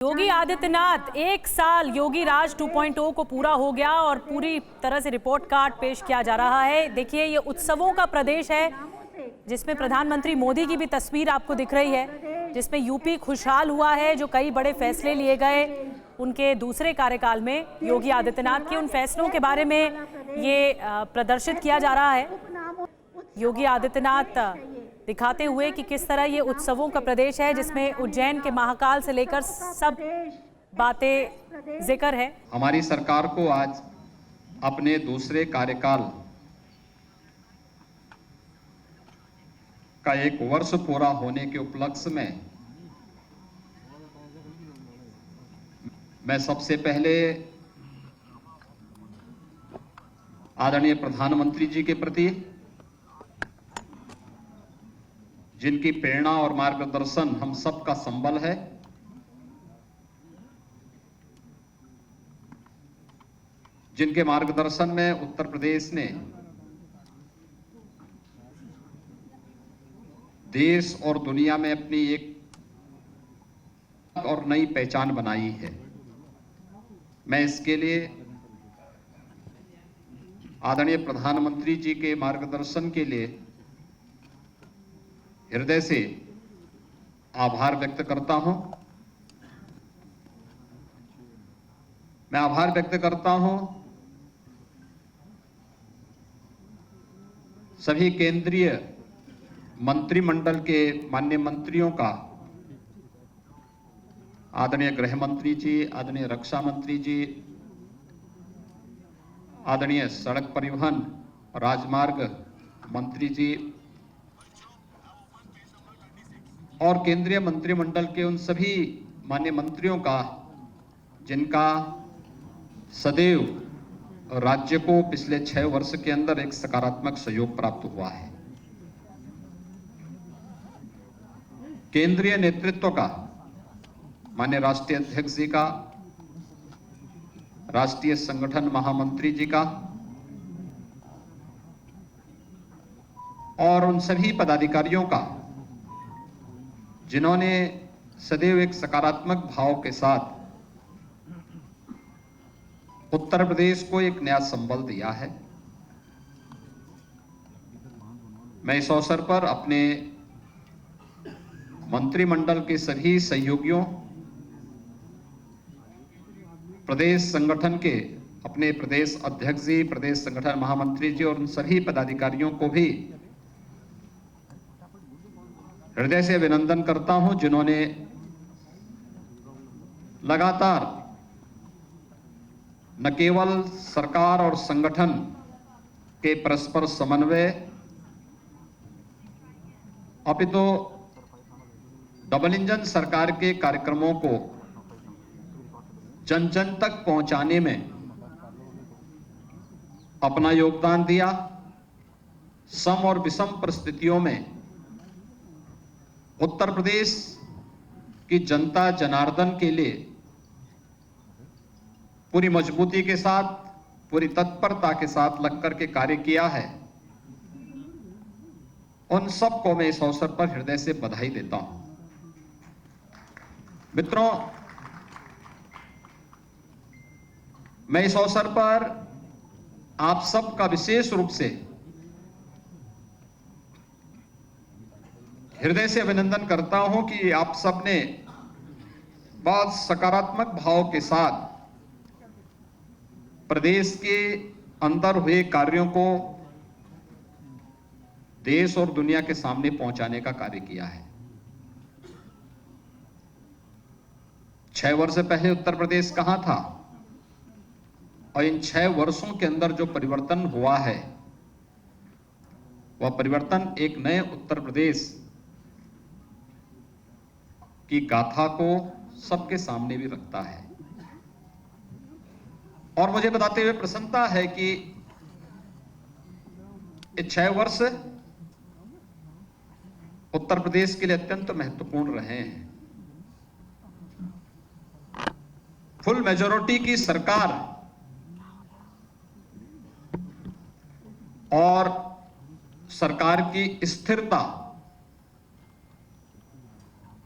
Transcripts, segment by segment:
योगी आदित्यनाथ, एक साल योगी राज 2.0 को पूरा हो गया और पूरी तरह से रिपोर्ट कार्ड पेश किया जा रहा है। देखिए, ये उत्सवों का प्रदेश है जिसमें प्रधानमंत्री मोदी की भी तस्वीर आपको दिख रही है, जिसमें यूपी खुशहाल हुआ है। जो कई बड़े फैसले लिए गए उनके दूसरे कार्यकाल में योगी आदित्यनाथ के, उन फैसलों के बारे में ये प्रदर्शित किया जा रहा है। योगी आदित्यनाथ दिखाते हुए कि किस तरह ये उत्सवों का प्रदेश है, जिसमें उज्जैन के महाकाल से लेकर सब बातें जिक्र है। हमारी सरकार को आज अपने दूसरे कार्यकाल का 1 वर्ष पूरा होने के उपलक्ष्य में मैं सबसे पहले आदरणीय प्रधानमंत्री जी के प्रति, जिनकी प्रेरणा और मार्गदर्शन हम सबका संबल है, जिनके मार्गदर्शन में उत्तर प्रदेश ने देश और दुनिया में अपनी एक और नई पहचान बनाई है। मैं इसके लिए आदरणीय प्रधानमंत्री जी के मार्गदर्शन के लिए हृदय से आभार व्यक्त करता हूं। मैं आभार व्यक्त करता हूं सभी केंद्रीय मंत्रिमंडल के माननीय मंत्रियों का, आदरणीय गृह मंत्री जी, आदरणीय रक्षा मंत्री जी, आदरणीय सड़क परिवहन राजमार्ग मंत्री जी और केंद्रीय मंत्रिमंडल के उन सभी माननीय मंत्रियों का, जिनका सदैव राज्य को पिछले 6 वर्ष के अंदर एक सकारात्मक सहयोग प्राप्त हुआ है। केंद्रीय नेतृत्व का, माननीय राष्ट्रीय अध्यक्ष जी का, राष्ट्रीय संगठन महामंत्री जी का और उन सभी पदाधिकारियों का, जिन्होंने सदैव एक सकारात्मक भाव के साथ उत्तर प्रदेश को एक नया संबल दिया है। मैं इस अवसर पर अपने मंत्रिमंडल के सभी सहयोगियों, प्रदेश संगठन के अपने प्रदेश अध्यक्ष जी, प्रदेश संगठन महामंत्री जी और उन सभी पदाधिकारियों को भी हृदय से अभिनंदन करता हूं, जिन्होंने लगातार न केवल सरकार और संगठन के परस्पर समन्वय, अपितु डबल इंजन सरकार के कार्यक्रमों को जन जन तक पहुंचाने में अपना योगदान दिया। सम और विषम परिस्थितियों में उत्तर प्रदेश की जनता जनार्दन के लिए पूरी मजबूती के साथ, पूरी तत्परता के साथ लगकर के कार्य किया है। उन सबको मैं इस अवसर पर हृदय से बधाई देता हूं। मित्रों, मैं इस अवसर पर आप सबका विशेष रूप से हृदय से अभिनंदन करता हूं कि आप सबने बहुत सकारात्मक भाव के साथ प्रदेश के अंदर हुए कार्यों को देश और दुनिया के सामने पहुंचाने का कार्य किया है। 6 वर्ष पहले उत्तर प्रदेश कहां था और इन 6 वर्षों के अंदर जो परिवर्तन हुआ है, वह परिवर्तन एक नए उत्तर प्रदेश की गाथा को सबके सामने भी रखता है। और मुझे बताते हुए प्रसन्नता है कि ये 6 वर्ष उत्तर प्रदेश के लिए अत्यंत महत्वपूर्ण रहे हैं। फुल मेजॉरिटी की सरकार और सरकार की स्थिरता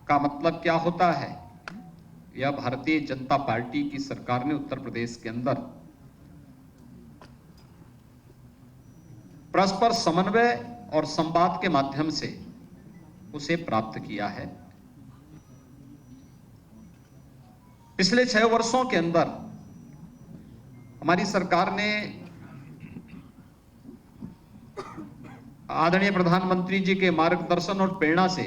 का मतलब क्या होता है, यह भारतीय जनता पार्टी की सरकार ने उत्तर प्रदेश के अंदर परस्पर समन्वय और संवाद के माध्यम से उसे प्राप्त किया है। पिछले 6 वर्षों के अंदर हमारी सरकार ने आदरणीय प्रधानमंत्री जी के मार्गदर्शन और प्रेरणा से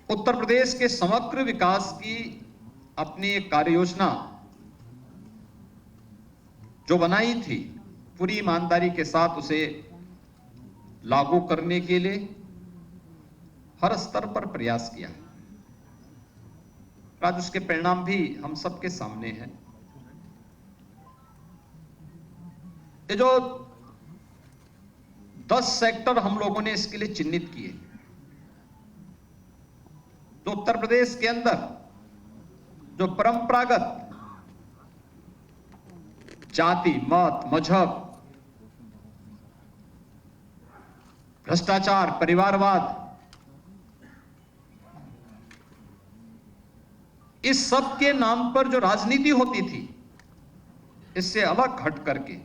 उत्तर प्रदेश के समग्र विकास की अपनी एक कार्य योजना जो बनाई थी, पूरी ईमानदारी के साथ उसे लागू करने के लिए हर स्तर पर प्रयास किया। आज उसके परिणाम भी हम सबके सामने हैं। ये जो 10 सेक्टर हम लोगों ने इसके लिए चिन्हित किए, तो उत्तर प्रदेश के अंदर जो परंपरागत जाति, मत, मजहब, भ्रष्टाचार, परिवारवाद, इस सब के नाम पर जो राजनीति होती थी, इससे अलग हट करके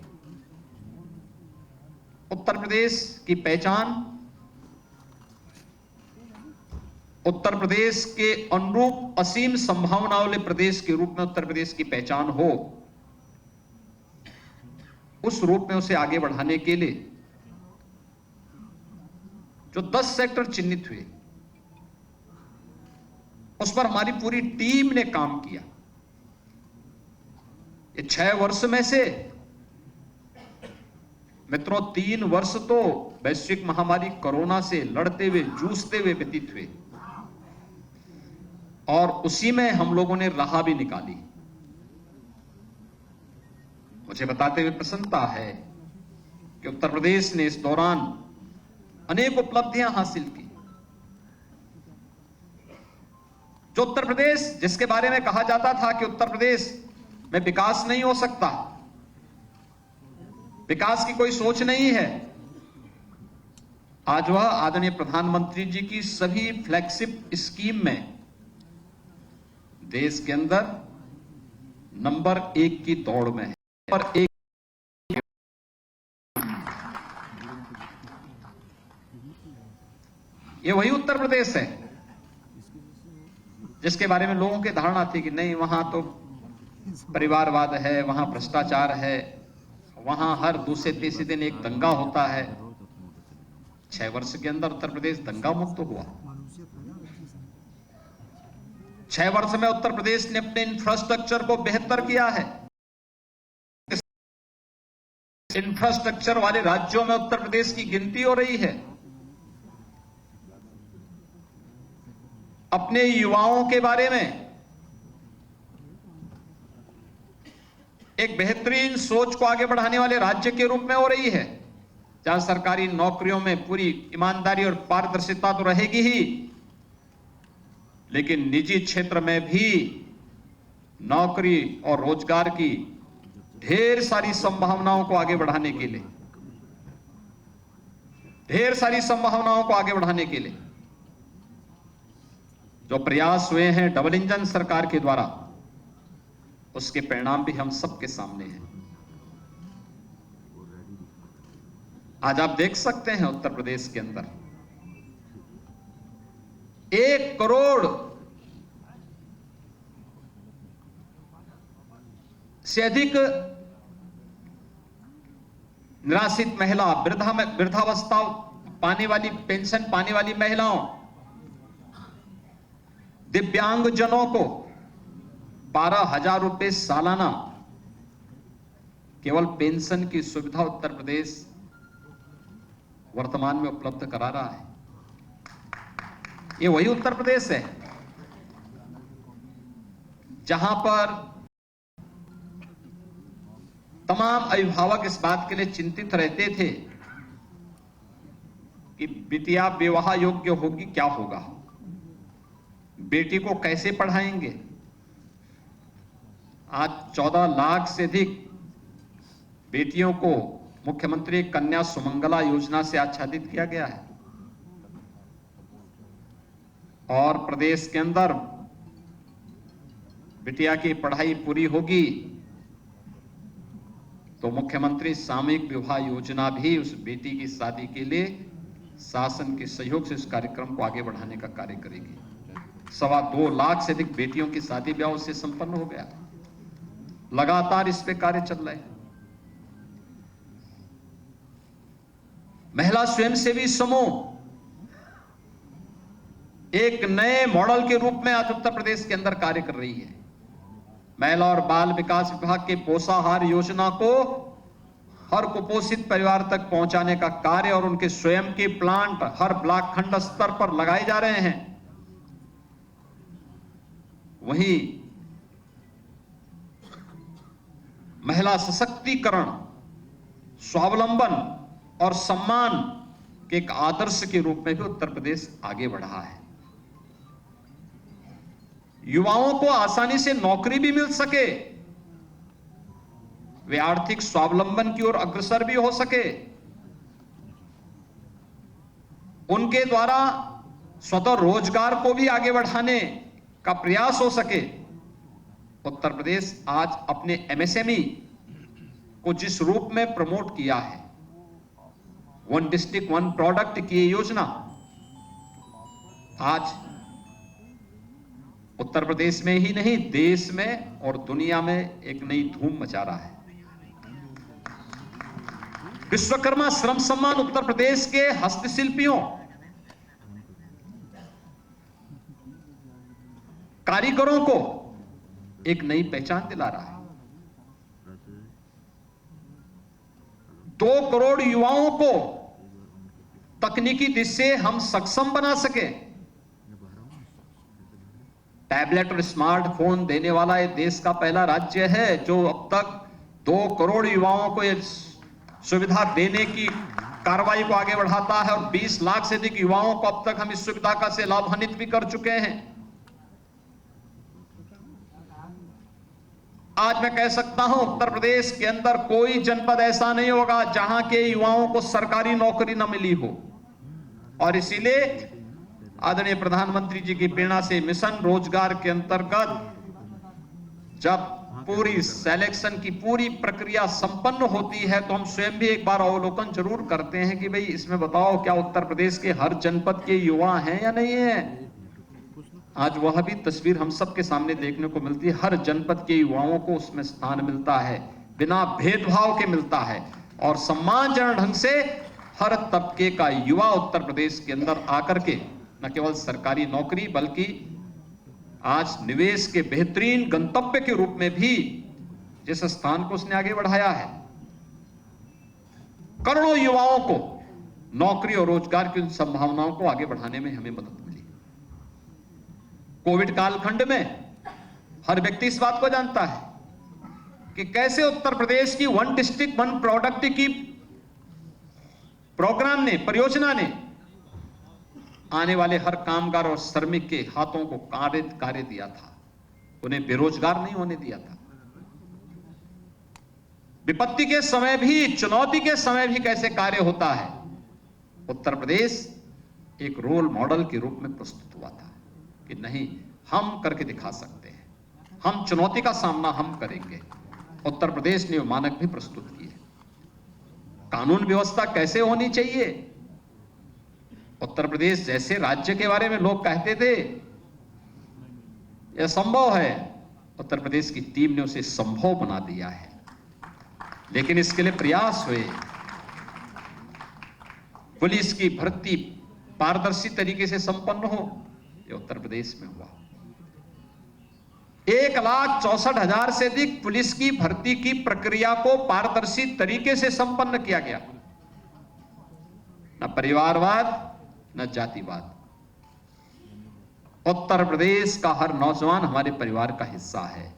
उत्तर प्रदेश की पहचान, उत्तर प्रदेश के अनुरूप असीम संभावनाओं वाले प्रदेश के रूप में उत्तर प्रदेश की पहचान हो, उस रूप में उसे आगे बढ़ाने के लिए जो 10 सेक्टर चिन्हित हुए, उस पर हमारी पूरी टीम ने काम किया। ये 6 वर्ष में से मित्रों 3 वर्ष तो वैश्विक महामारी कोरोना से लड़ते हुए, जूझते हुए व्यतीत हुए, और उसी में हम लोगों ने राह भी निकाली। मुझे बताते हुए प्रसन्नता है कि उत्तर प्रदेश ने इस दौरान अनेक उपलब्धियां हासिल की। जो उत्तर प्रदेश जिसके बारे में कहा जाता था कि उत्तर प्रदेश में विकास नहीं हो सकता, विकास की कोई सोच नहीं है, आज वह आदरणीय प्रधानमंत्री जी की सभी फ्लैगशिप स्कीम में देश के अंदर नंबर 1 की दौड़ में है। और एक ये वही उत्तर प्रदेश है जिसके बारे में लोगों की धारणा थी कि नहीं, वहां तो परिवारवाद है, वहां भ्रष्टाचार है, वहां हर दूसरे तीसरे दिन एक दंगा होता है। 6 वर्ष के अंदर उत्तर प्रदेश दंगा मुक्त हुआ। 6 वर्ष में उत्तर प्रदेश ने अपने इंफ्रास्ट्रक्चर को बेहतर किया है। इंफ्रास्ट्रक्चर वाले राज्यों में उत्तर प्रदेश की गिनती हो रही है। अपने युवाओं के बारे में एक बेहतरीन सोच को आगे बढ़ाने वाले राज्य के रूप में हो रही है, जहां सरकारी नौकरियों में पूरी ईमानदारी और पारदर्शिता तो रहेगी ही, लेकिन निजी क्षेत्र में भी नौकरी और रोजगार की ढेर सारी संभावनाओं को आगे बढ़ाने के लिए, ढेर सारी संभावनाओं को आगे बढ़ाने के लिए जो प्रयास हुए हैं डबल इंजन सरकार के द्वारा, उसके परिणाम भी हम सबके सामने हैं। आज आप देख सकते हैं उत्तर प्रदेश के अंदर 1 करोड़ से अधिक निराश्रित महिला, वृद्धावस्था पाने वाली, पेंशन पाने वाली महिलाओं, दिव्यांगजनों को 12,000 रुपए सालाना केवल पेंशन की सुविधा उत्तर प्रदेश वर्तमान में उपलब्ध करा रहा है। ये वही उत्तर प्रदेश है जहां पर तमाम अभिभावक इस बात के लिए चिंतित रहते थे कि बिटिया विवाह योग्य होगी, क्या होगा, बेटी को कैसे पढ़ाएंगे। आज 14 लाख से अधिक बेटियों को मुख्यमंत्री कन्या सुमंगला योजना से आच्छादित किया गया है, और प्रदेश के अंदर बिटिया की पढ़ाई पूरी होगी तो मुख्यमंत्री सामूहिक विवाह योजना भी उस बेटी की शादी के लिए शासन के सहयोग से इस कार्यक्रम को आगे बढ़ाने का कार्य करेगी। 2.25 लाख से अधिक बेटियों की शादी ब्याह उससे संपन्न हो गया। लगातार इस पे कार्य चल रहे हैं। महिला स्वयंसेवी समूह एक नए मॉडल के रूप में आज उत्तर प्रदेश के अंदर कार्य कर रही है। महिला और बाल विकास विभाग के पोषाहार योजना को हर कुपोषित परिवार तक पहुंचाने का कार्य और उनके स्वयं के प्लांट हर ब्लॉक खंड स्तर पर लगाए जा रहे हैं। वहीं महिला सशक्तिकरण, स्वावलंबन और सम्मान के एक आदर्श के रूप में भी उत्तर प्रदेश आगे बढ़ा है। युवाओं को आसानी से नौकरी भी मिल सके, वे आर्थिक स्वावलंबन की ओर अग्रसर भी हो सके, उनके द्वारा स्वतः रोजगार को भी आगे बढ़ाने का प्रयास हो सके। उत्तर प्रदेश आज अपने एमएसएमई को जिस रूप में प्रमोट किया है, 1 डिस्ट्रिक्ट 1 प्रोडक्ट की योजना आज उत्तर प्रदेश में ही नहीं देश में और दुनिया में एक नई धूम मचा रहा है। विश्वकर्मा श्रम सम्मान उत्तर प्रदेश के हस्तशिल्पियों, कारीगरों को एक नई पहचान दिला रहा है। 2 करोड़ युवाओं को तकनीकी दृष्टि से हम सक्षम बना सके। टैबलेट और स्मार्टफोन देने वाला ये देश का पहला राज्य है जो अब तक 2 करोड़ युवाओं को ये सुविधा देने की कार्रवाई को आगे बढ़ाता है और 20 लाख से अधिक युवाओं को अब तक हम इस सुविधा का से लाभान्वित भी कर चुके हैं। आज मैं कह सकता हूं उत्तर प्रदेश के अंदर कोई जनपद ऐसा नहीं होगा जहां के युवाओं को सरकारी नौकरी न मिली हो। और इसीलिए आदरणीय प्रधानमंत्री जी की प्रेरणा से मिशन रोजगार के अंतर्गत जब पूरी सिलेक्शन की पूरी प्रक्रिया संपन्न होती है तो हम स्वयं भी एक बार अवलोकन जरूर करते हैं कि भाई इसमें बताओ क्या उत्तर प्रदेश के हर जनपद के युवा हैं या नहीं है। आज वह भी तस्वीर हम सबके सामने देखने को मिलती है। हर जनपद के युवाओं को उसमें स्थान मिलता है, बिना भेदभाव के मिलता है और सम्मानजनक ढंग से हर तबके का युवा उत्तर प्रदेश के अंदर आकर के न केवल सरकारी नौकरी बल्कि आज निवेश के बेहतरीन गंतव्य के रूप में भी जिस स्थान को उसने आगे बढ़ाया है। करोड़ों युवाओं को नौकरी और रोजगार की उन संभावनाओं को आगे बढ़ाने में हमें मदद मिली। कोविड कालखंड में हर व्यक्ति इस बात को जानता है कि कैसे उत्तर प्रदेश की 1 डिस्ट्रिक्ट 1 प्रोडक्ट की प्रोग्राम ने, परियोजना ने आने वाले हर कामगार और श्रमिक के हाथों को कार्य दिया था, उन्हें बेरोजगार नहीं होने दिया था। विपत्ति के समय भी, चुनौती के समय भी कैसे कार्य होता है, उत्तर प्रदेश एक रोल मॉडल के रूप में प्रस्तुत हुआ था कि नहीं, हम करके दिखा सकते हैं, हम चुनौती का सामना हम करेंगे। उत्तर प्रदेश ने मानक भी प्रस्तुत किए। कानून व्यवस्था कैसे होनी चाहिए, उत्तर प्रदेश जैसे राज्य के बारे में लोग कहते थे यह संभव है, उत्तर प्रदेश की टीम ने उसे संभव बना दिया है। लेकिन इसके लिए प्रयास हुए। पुलिस की भर्ती पारदर्शी तरीके से संपन्न हो, यह उत्तर प्रदेश में हुआ। 1,64,000 से अधिक पुलिस की भर्ती की प्रक्रिया को पारदर्शी तरीके से संपन्न किया गया। न परिवारवाद न जातिवाद। उत्तर प्रदेश का हर नौजवान हमारे परिवार का हिस्सा है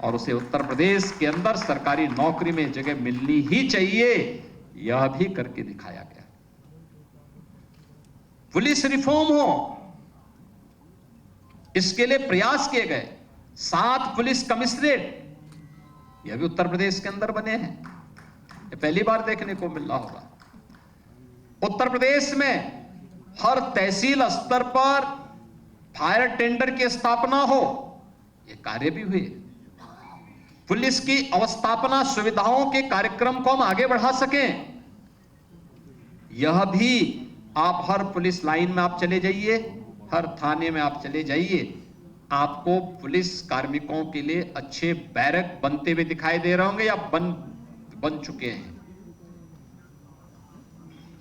और उसे उत्तर प्रदेश के अंदर सरकारी नौकरी में जगह मिलनी ही चाहिए, यह भी करके दिखाया गया। पुलिस रिफॉर्म हो, इसके लिए प्रयास किए गए। 7 पुलिस कमिश्नरेट यह भी उत्तर प्रदेश के अंदर बने हैं, यह पहली बार देखने को मिल रहा होगा। उत्तर प्रदेश में हर तहसील स्तर पर फायर टेंडर की स्थापना हो, ये कार्य भी हुए। पुलिस की अवस्थापना सुविधाओं के कार्यक्रम को हम आगे बढ़ा सकें, यह भी आप हर पुलिस लाइन में आप चले जाइए, हर थाने में आप चले जाइए, आपको पुलिस कार्मिकों के लिए अच्छे बैरक बनते हुए दिखाई दे रहे होंगे या बन चुके हैं।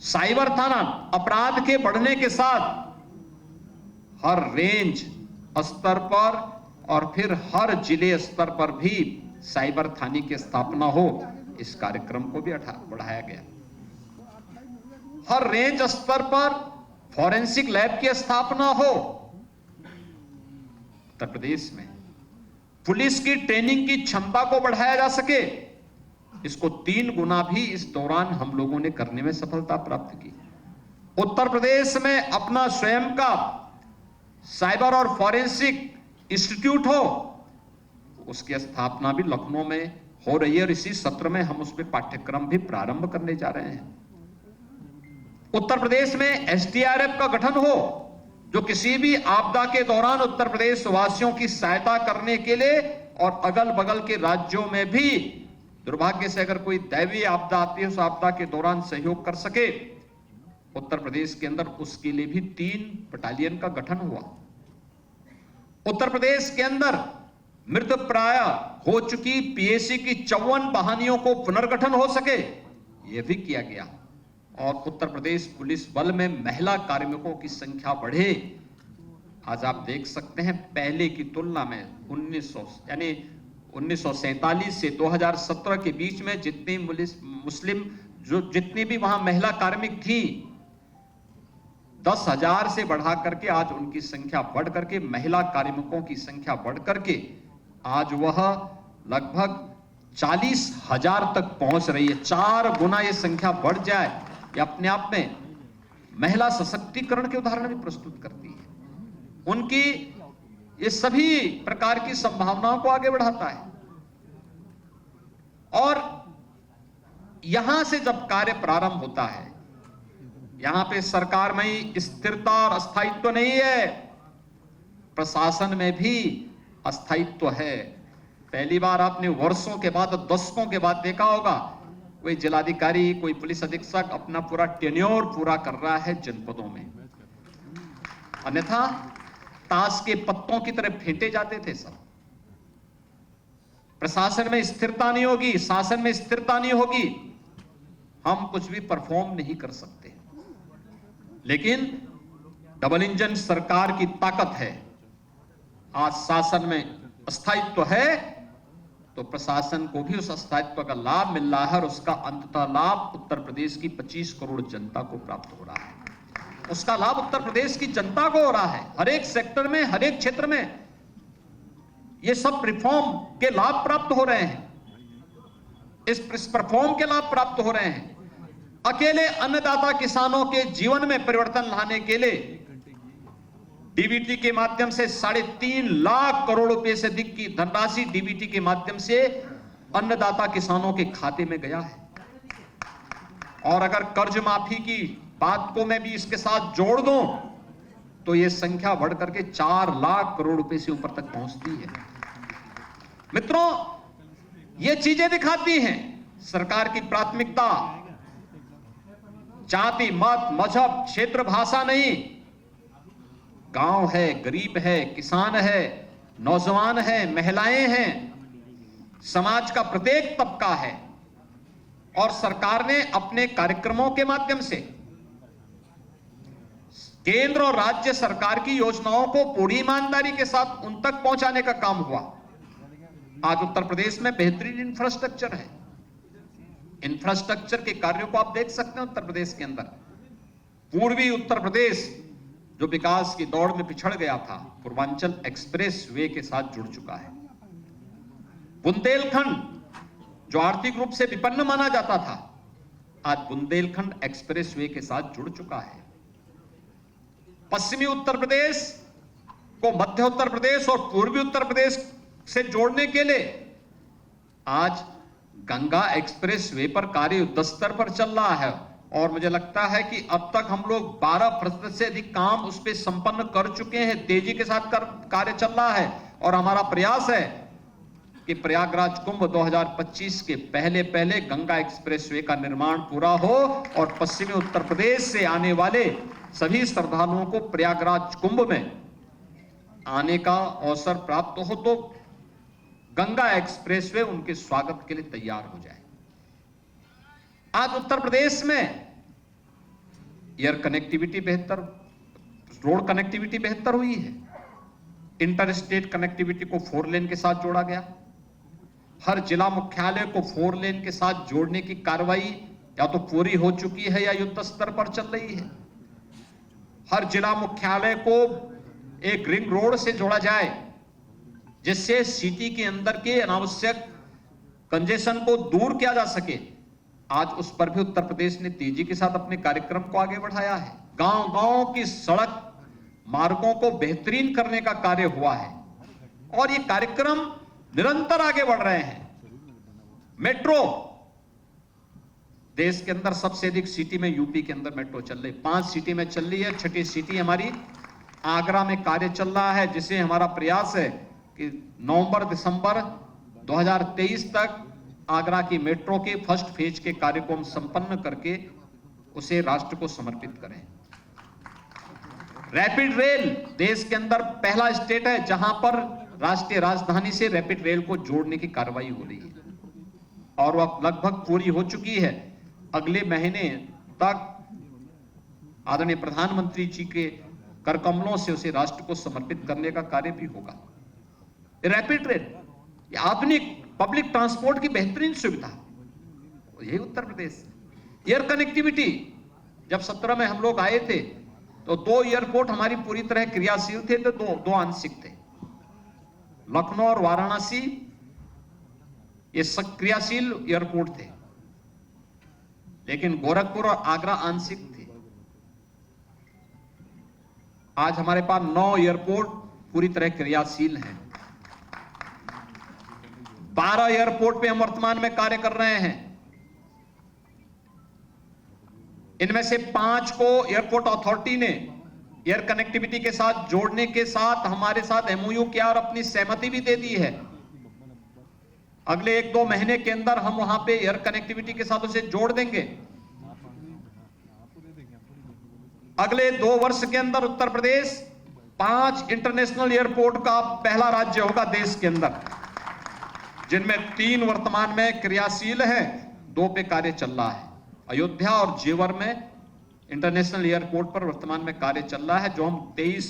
साइबर थाना अपराध के बढ़ने के साथ हर रेंज स्तर पर और फिर हर जिले स्तर पर भी साइबर थाने की स्थापना हो, इस कार्यक्रम को भी बढ़ाया गया। हर रेंज स्तर पर फॉरेंसिक लैब की स्थापना हो। उत्तर प्रदेश में पुलिस की ट्रेनिंग की क्षमता को बढ़ाया जा सके, इसको 3 गुना भी इस दौरान हम लोगों ने करने में सफलता प्राप्त की। उत्तर प्रदेश में अपना स्वयं का साइबर और फॉरेंसिक इंस्टीट्यूट हो, उसकी स्थापना भी लखनऊ में हो रही है और इसी सत्र में हम उसमें पाठ्यक्रम भी प्रारंभ करने जा रहे हैं। उत्तर प्रदेश में एसडीआरएफ का गठन हो, जो किसी भी आपदा के दौरान उत्तर प्रदेश वासियों की सहायता करने के लिए और अगल बगल के राज्यों में भी दुर्भाग्य से अगर कोई दैवीय आपदा आती है, उस आपदा के दौरान सहयोग कर सके। उत्तर प्रदेश के अंदर उसके लिए भी 3 बटालियन का गठन हुआ। उत्तर प्रदेश के अंदर मृतप्राय हो चुकी पीएसी की 54 वाहिनियों को पुनर्गठन हो सके, यह भी किया गया। और उत्तर प्रदेश पुलिस बल में महिला कार्मिकों की संख्या बढ़े। आज आप देख सकते हैं पहले की तुलना में 1947 से 2017 के बीच में जितनी मुस्लिम जितनी भी वहां महिला कार्मिक थी, 10,000 से बढ़ा करके आज उनकी संख्या बढ़ करके महिला कार्मिकों की संख्या बढ़ करके आज वह लगभग 40,000 तक पहुंच रही है। 4 गुना ये संख्या बढ़ जाए, ये अपने आप में महिला सशक्तिकरण के उदाहरण भी प्रस्तुत करती है। उनकी ये सभी प्रकार की संभावनाओं को आगे बढ़ाता है। और यहां से जब कार्य प्रारंभ होता है, यहां पे सरकार में ही स्थिरता और अस्थायित्व नहीं है, प्रशासन में भी अस्थायित्व है। पहली बार आपने वर्षों के बाद, दशकों के बाद देखा होगा, कोई जिलाधिकारी, कोई पुलिस अधीक्षक अपना पूरा टेन्योर पूरा कर रहा है जनपदों में, अन्यथा ताश के पत्तों की तरह फेंटे जाते थे सब। प्रशासन में स्थिरता नहीं होगी, शासन में स्थिरता नहीं होगी, हम कुछ भी परफॉर्म नहीं कर सकते। लेकिन डबल इंजन सरकार की ताकत है। आज शासन में अस्थायित्व है तो प्रशासन को भी उस अस्थायित्व का लाभ मिल रहा है और उसका अंततः लाभ उत्तर प्रदेश की 25 करोड़ जनता को प्राप्त हो रहा है। उसका लाभ उत्तर प्रदेश की जनता को हो रहा है। हर एक सेक्टर में, हर एक क्षेत्र में ये सब रिफॉर्म के लाभ प्राप्त हो रहे हैं, इस परफॉर्म के लाभ प्राप्त हो रहे हैं। अकेले अन्नदाता किसानों के जीवन में परिवर्तन लाने के लिए डीबीटी के माध्यम से 3.5 लाख करोड़ रुपए से अधिक की धनराशि डीबीटी के माध्यम से अन्नदाता किसानों के खाते में गया है। और अगर कर्ज माफी की बात को मैं भी इसके साथ जोड़ दूं तो यह संख्या बढ़ करके 4 लाख करोड़ रुपए से ऊपर तक पहुंचती है। मित्रों, ये चीजें दिखाती हैं सरकार की प्राथमिकता जाति, मत, मजहब, क्षेत्र, भाषा नहीं। गांव है, गरीब है, किसान है, नौजवान है, महिलाएं हैं, समाज का प्रत्येक तबका है। और सरकार ने अपने कार्यक्रमों के माध्यम से केंद्र और राज्य सरकार की योजनाओं को पूरी ईमानदारी के साथ उन तक पहुंचाने का काम हुआ। आज उत्तर प्रदेश में बेहतरीन इंफ्रास्ट्रक्चर है। इंफ्रास्ट्रक्चर के कार्यों को आप देख सकते हैं उत्तर प्रदेश के अंदर। पूर्वी उत्तर प्रदेश जो विकास की दौड़ में पिछड़ गया था, पूर्वांचल एक्सप्रेस वे के साथ जुड़ चुका है। बुंदेलखंड जो आर्थिक रूप से विपन्न माना जाता था, आज बुंदेलखंड एक्सप्रेस वे के साथ जुड़ चुका है। पश्चिमी उत्तर प्रदेश को मध्य उत्तर प्रदेश और पूर्वी उत्तर प्रदेश से जोड़ने के लिए आज गंगा एक्सप्रेस वे पर कार्य युद्ध स्तर पर चल रहा है। और मुझे लगता है कि अब तक हम लोग 12% से अधिक काम उस पर संपन्न कर चुके हैं। तेजी के साथ कार्य चल रहा है और हमारा प्रयास है कि प्रयागराज कुंभ 2025 के पहले पहले गंगा एक्सप्रेसवे का निर्माण पूरा हो और पश्चिमी उत्तर प्रदेश से आने वाले सभी श्रद्धालुओं को प्रयागराज कुंभ में आने का अवसर प्राप्त हो तो गंगा एक्सप्रेसवे उनके स्वागत के लिए तैयार हो जाए। आज उत्तर प्रदेश में एयर कनेक्टिविटी बेहतर, रोड कनेक्टिविटी बेहतर हुई है। इंटर स्टेट कनेक्टिविटी को 4 लेन के साथ जोड़ा गया। हर जिला मुख्यालय को 4 लेन के साथ जोड़ने की कार्रवाई या तो पूरी हो चुकी है या युद्ध स्तर पर चल रही है। हर जिला मुख्यालय को एक रिंग रोड से जोड़ा जाए जिससे सिटी के अंदर के अनावश्यक कंजेशन को दूर किया जा सके। आज उस पर भी उत्तर प्रदेश ने तेजी के साथ अपने कार्यक्रम को आगे बढ़ाया है। गांव-गांव की सड़क मार्गों को बेहतरीन करने का कार्य हुआ है और ये कार्यक्रम निरंतर आगे बढ़ रहे हैं। मेट्रो देश के अंदर सबसे अधिक सिटी में यूपी के अंदर मेट्रो चल रही, 5 सिटी में चल रही है। 6ठी सिटी हमारी आगरा में कार्य चल रहा है, जिसे हमारा प्रयास है कि नवंबर दिसंबर 2023 तक आगरा की मेट्रो के फर्स्ट फेज के कार्य को हम संपन्न करके उसे राष्ट्र को समर्पित करें। रैपिड रेल देश के अंदर पहला स्टेट है जहां पर राष्ट्रीय राजधानी से रैपिड रेल को जोड़ने की कार्रवाई हो रही है और वह लगभग पूरी हो चुकी है। अगले महीने तक आदरणीय प्रधानमंत्री जी के कर कमलों से उसे राष्ट्र को समर्पित करने का कार्य भी होगा। रैपिड रेल आधुनिक पब्लिक ट्रांसपोर्ट की बेहतरीन सुविधा, यही उत्तर प्रदेश। एयर कनेक्टिविटी, जब 17 में हम लोग आए थे तो 2 एयरपोर्ट हमारी पूरी तरह क्रियाशील थे, तो दो आंशिक थे। लखनऊ और वाराणसी ये सक्रियाशील एयरपोर्ट थे, लेकिन गोरखपुर और आगरा आंशिक थे। आज हमारे पास 9 एयरपोर्ट पूरी तरह क्रियाशील हैं। 12 एयरपोर्ट पे हम वर्तमान में कार्य कर रहे हैं। इनमें से 5 को एयरपोर्ट अथॉरिटी ने एयर कनेक्टिविटी के साथ जोड़ने के साथ हमारे साथ एमओयू किया और अपनी सहमति भी दे दी है। अगले 1-2 महीने के अंदर हम वहां पे एयर कनेक्टिविटी के साथ उसे जोड़ देंगे। अगले 2 वर्ष के अंदर उत्तर प्रदेश 5 इंटरनेशनल एयरपोर्ट का पहला राज्य होगा देश के अंदर, जिनमें 3 वर्तमान में क्रियाशील हैं, 2 पे कार्य चल रहा है। अयोध्या और जेवर में इंटरनेशनल एयरपोर्ट पर वर्तमान में कार्य चल रहा है, जो हम 23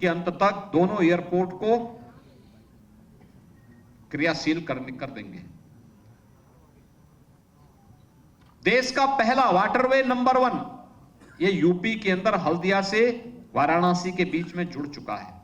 के अंत तक दोनों एयरपोर्ट को क्रियाशील कर देंगे। देश का पहला वाटरवे नंबर 1 ये यूपी के अंदर हल्दिया से वाराणसी के बीच में जुड़ चुका है।